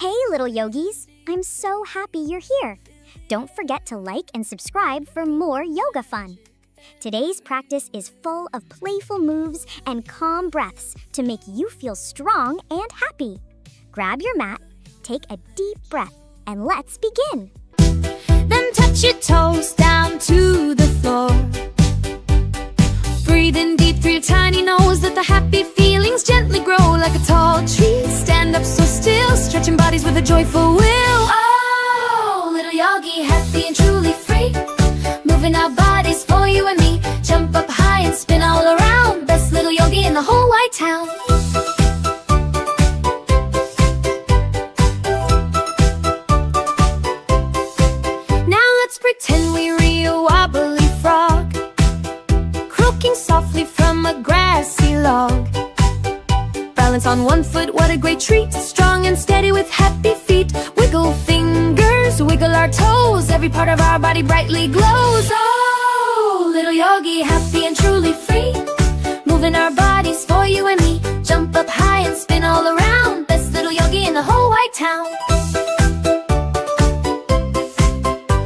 Hey little yogis, I'm so happy you're here. Don't forget to like and subscribe for more yoga fun. Today's practice is full of playful moves and calm breaths to make you feel strong and happy. Grab your mat, take a deep breath, and let's begin. Then touch your toes down to the floor. Breathe in deep through your tiny nose. Let the happy feelings gently grow like a tall tree. Stand up so still, stretching bodies with a joyful will. Oh, little yogi, happy and truly free. Moving our bodies for you and me. Jump up high and spin all around. Best little yogi in the whole wide town. Now let's pretend we're a wobbly frog, croaking softly from a grassy log. Balance on one foot, what a great treat. Strong and steady with happy feet. Wiggle fingers, wiggle our toes. Every part of our body brightly glows. Oh, little yogi, happy and truly free. Moving our bodies for you and me. Jump up high and spin all around. Best little yogi in the whole wide town.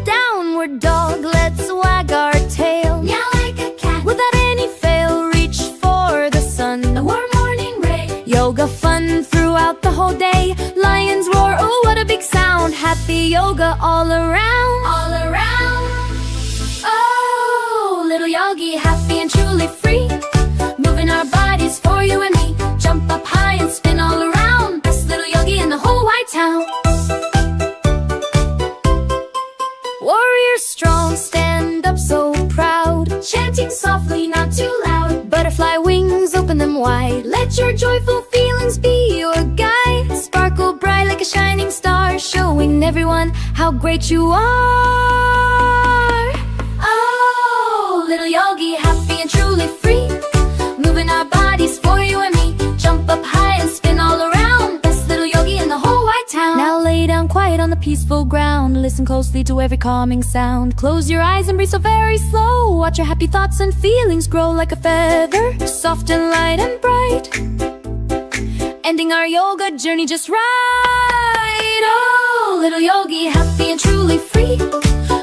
Downward dog, let's wag our tail. Meow like a cat. Without any fail, reach for the sun. A warm morning ray. Yoga fun throughout the whole day. Lions roar, oh what a big sound. Happy yoga all around. All around. Oh, little yogi, happy and truly free. Moving our bodies for you and me. Jump up high and spin all around. Best little yogi in the whole wide town. Warrior strong, stand up so proud. Chanting softly, not too loud. Butterfly wings, open them wide. Let your joyful feelings be your guide. Sparkle bright like a shining star, showing everyone how great you are. Oh, little yogi, happy and truly free. Moving our bodies for you and me. Jump up high and spin all around. Best little yogi in the whole wide town. Now lay down quiet on the peaceful ground. Listen closely to every calming sound. Close your eyes and breathe so very slow. Watch your happy thoughts and feelings grow like a feather, soft and light and bright. Ending our yoga journey just right. Oh, little yogi, happy and truly free.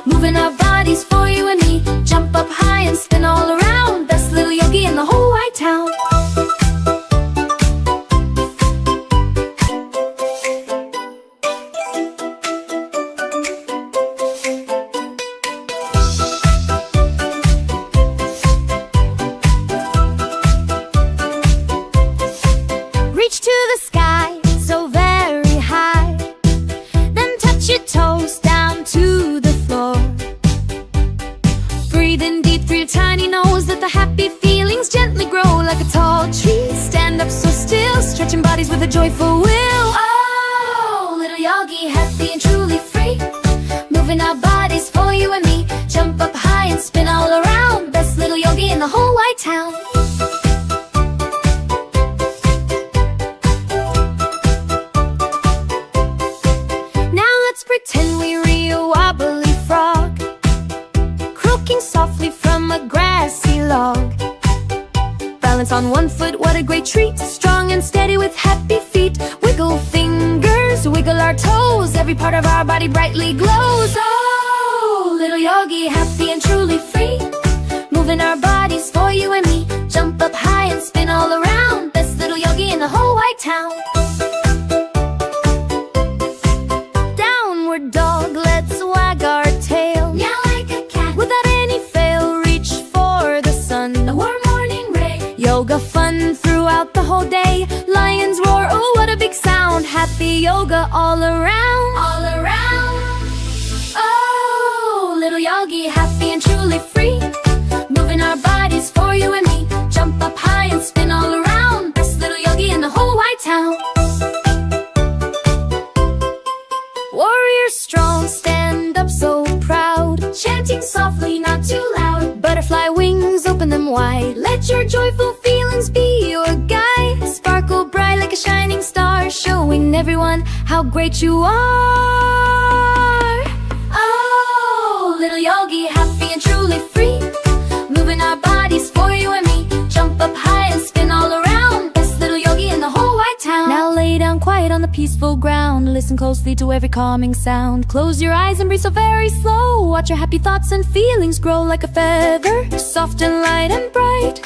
Moving our bodies for you and me. Jump up high and spin all around. Best little yogi in the whole wide town. Reach to the sky, so very high. Then touch your toes down to the floor. Breathe in deep through your tiny nose. Let the happy feelings gently grow like a tall tree. Stand up so still, stretching bodies with a joyful will. Oh, little yogi, happy and truly free. Moving our bodies for you and me. Jump up high and spin all around. Best little yogi in the whole wide town. Pretend we're a wobbly frog, croaking softly from a grassy log. Balance on one foot, what a great treat. Strong and steady with happy feet. Wiggle fingers, wiggle our toes. Every part of our body brightly glows. Oh, little yogi, happy and truly free. Moving our bodies for you and me. Jump up high and spin all around. Best little yogi in the whole wide town. Dog, let's wag our tail. Meow like a cat. Without any fail, reach for the sun. A warm morning ray. Yoga fun throughout the whole day. Lions roar, oh what a big sound. Happy yoga all around. All around. Oh, little yogi, happy and truly free. Moving our bodies for you and me. Jump up high and spin all around. Best little yogi in the whole wide town. Warrior strong, stand up so proud. Chanting softly, not too loud. Butterfly wings, open them wide. Let your joyful feelings be your guide. Sparkle bright like a shining star, showing everyone how great you are. Oh, little yogi, happy and truly free. Moving our bodies for you and me. Jump up high and spin all around. Best little yogi in the whole wide town. Now lay down quiet on the peaceful ground. Listen closely to every calming sound. Close your eyes and breathe so very slow. Watch your happy thoughts and feelings grow like a feather, soft and light and bright.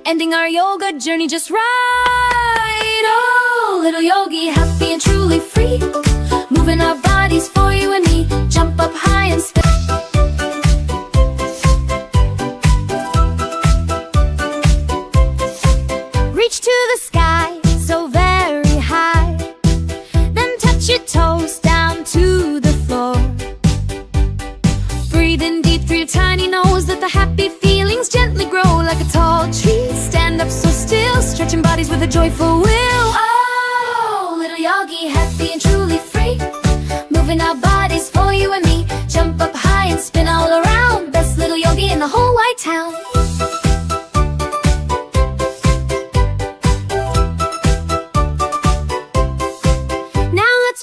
Ending our yoga journey just right. Oh, little yogi, happy and truly free. Moving our bodies for you and me. Jump up high and spin. Reach to the sky, so very high. Then touch your toes down to the floor. Breathe in deep through your tiny nose. Let the happy feelings gently grow like a tall tree. Stand up so still, stretching bodies with a joyful will. Oh, little yogi, happy and truly free. Moving our bodies for you and me. Jump up high and spin all around. Best little yogi in the whole wide town.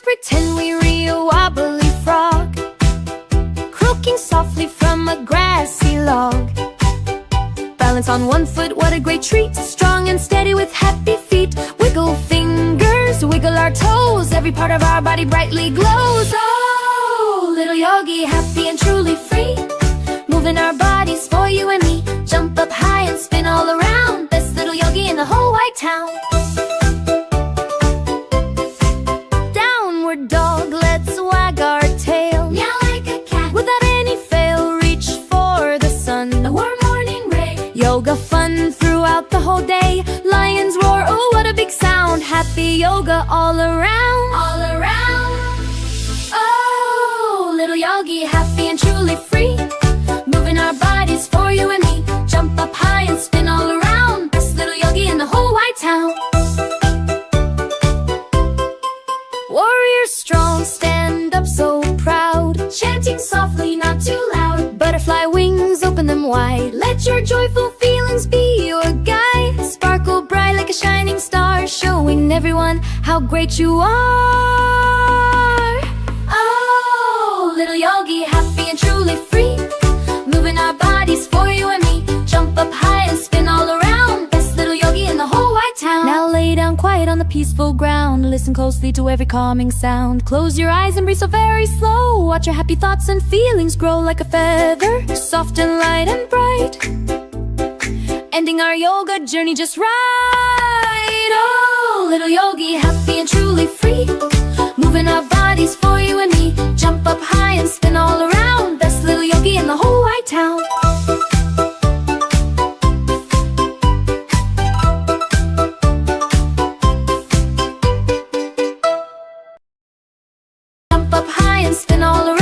Pretend we're a wobbly frog, croaking softly from a grassy log. Balance on one foot, what a great treat. Strong and steady with happy feet. Wiggle fingers, wiggle our toes. Every part of our body brightly glows. Oh, little yogi, happy and truly free. Moving our bodies for you and me. Jump up high and spin all around. Best little yogi in the whole wide town. Dog, let's wag our tail. Meow like a cat. Without any fail, reach for the sun. A warm morning ray. Yoga fun throughout the whole day. Lions roar, oh what a big sound. Happy yoga all around. All around. Oh, little yogi, happy and truly free. Moving our bodies for you and me. Jump up high and spin all around. Best little yogi in the whole wide town. Warrior strong, stand up so proud. Chanting softly, not too loud. Butterfly wings, open them wide. Let your joyful feelings be your guide. Sparkle bright like a shining star, showing everyone how great you are. Oh, little yogi, happy and truly free. Moving our bodies for you and me. Jump up high and spin all around. Best little yogi in the whole wide town. Now lay down quiet on the peaceful ground. Listen closely to every calming sound. Close your eyes and breathe so very slow. Watch your happy thoughts and feelings grow like a feather, soft and light and bright. Ending our yoga journey just right. Oh, little yogi, happy and truly free. Moving our bodies for you and me. Jump up high and spin all around. Best little yogi in the whole wide town. Jump up high and spin all around.